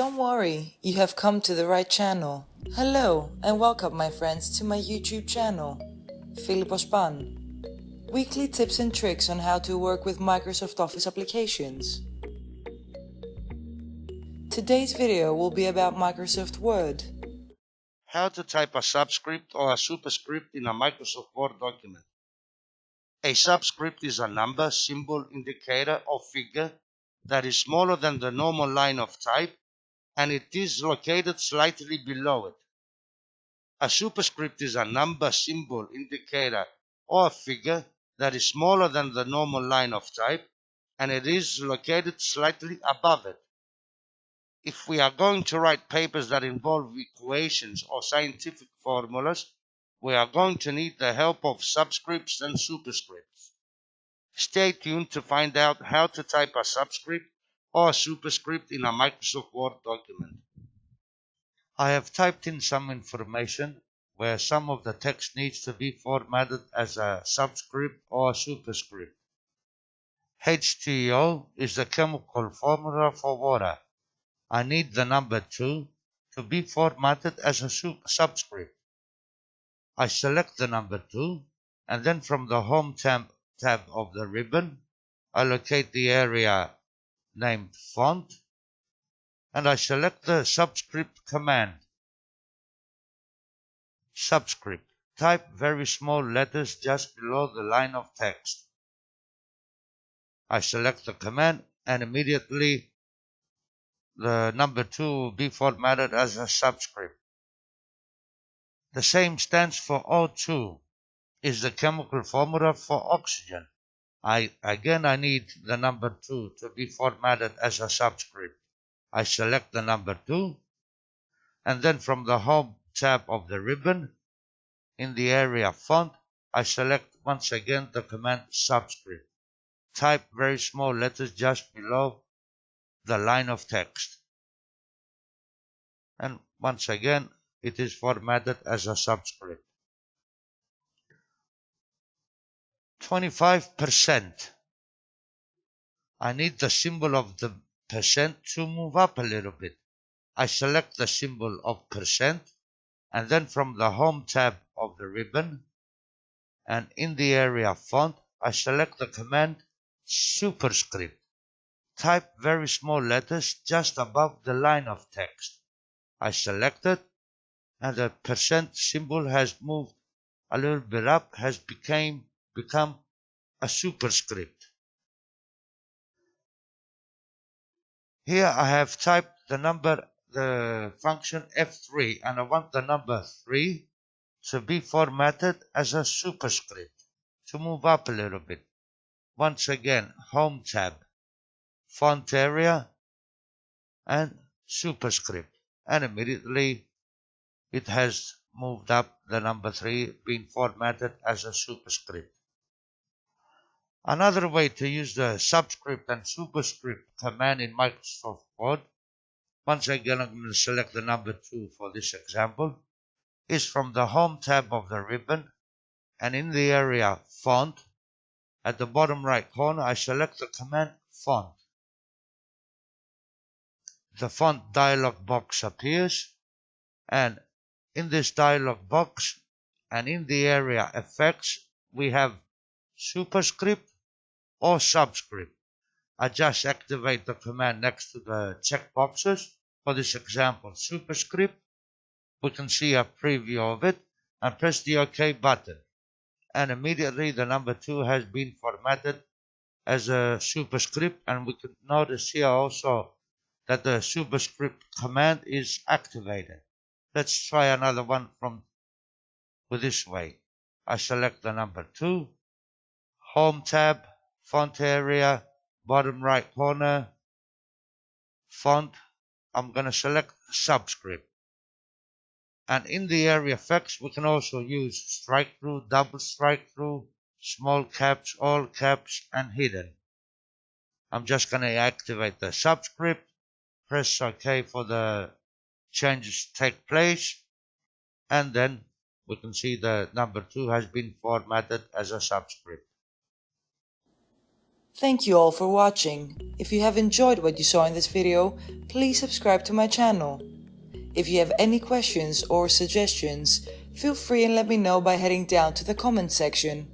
Don't worry, you have come to the right channel. Hello and welcome my friends to my YouTube channel, Philippos Pan. Weekly tips and tricks on how to work with Microsoft Office applications. Today's video will be about Microsoft Word. How to type a subscript or a superscript in a Microsoft Word document. A subscript is a number, symbol, indicator, or figure that is smaller than the normal line of type, and it is located slightly below it. A superscript is a number, symbol, indicator, or a figure that is smaller than the normal line of type, and it is located slightly above it. If we are going to write papers that involve equations or scientific formulas, we are going to need the help of subscripts and superscripts. Stay tuned to find out how to type a subscript or a superscript in a Microsoft Word document. I have typed in some information where some of the text needs to be formatted as a subscript or a superscript. H2O is the chemical formula for water. I need the number 2 to be formatted as a subscript. I select the number 2 and then from the Home tab of the ribbon, I locate the area named Font and I select the subscript command. Subscript. Type very small letters just below the line of text. I select the command and immediately the number 2 will be formatted as a subscript. The same stands for O2, is the chemical formula for oxygen. I need the number 2 to be formatted as a subscript. I select the number 2, and then from the Home tab of the ribbon, in the area Font, I select once again the command subscript. Type very small letters just below the line of text. And once again, it is formatted as a subscript. 25%. I need the symbol of the percent to move up a little bit. I select the symbol of percent and then from the Home tab of the ribbon and in the area Font, I select the command superscript. Type very small letters just above the line of text. I select it and the percent symbol has moved a little bit up, has become a superscript. Here I have typed the function F3 and I want the number 3 to be formatted as a superscript to move up a little bit. Once again, Home tab, Font area and superscript, and immediately it has moved up the number 3 being formatted as a superscript. Another way to use the subscript and superscript command in Microsoft Word, once again I'm going to select the number 2 for this example, is from the Home tab of the ribbon and in the area Font, at the bottom right corner I select the command Font. The Font dialog box appears and in this dialog box and in the area Effects we have superscript or subscript. I just activate the command next to the checkboxes. For this example, superscript. We can see a preview of it and press the OK button. And immediately the number 2 has been formatted as a superscript, and we can notice here also that the superscript command is activated. Let's try another one with this way. I select the number 2, Home tab, Font area, bottom right corner, Font. I'm going to select subscript. And in the area Effects, we can also use strike through, double strike through, small caps, all caps, and hidden. I'm just going to activate the subscript, press OK for the changes to take place, and then we can see the number 2 has been formatted as a subscript. Thank you all for watching. If you have enjoyed what you saw in this video, please subscribe to my channel. If you have any questions or suggestions, feel free and let me know by heading down to the comment section.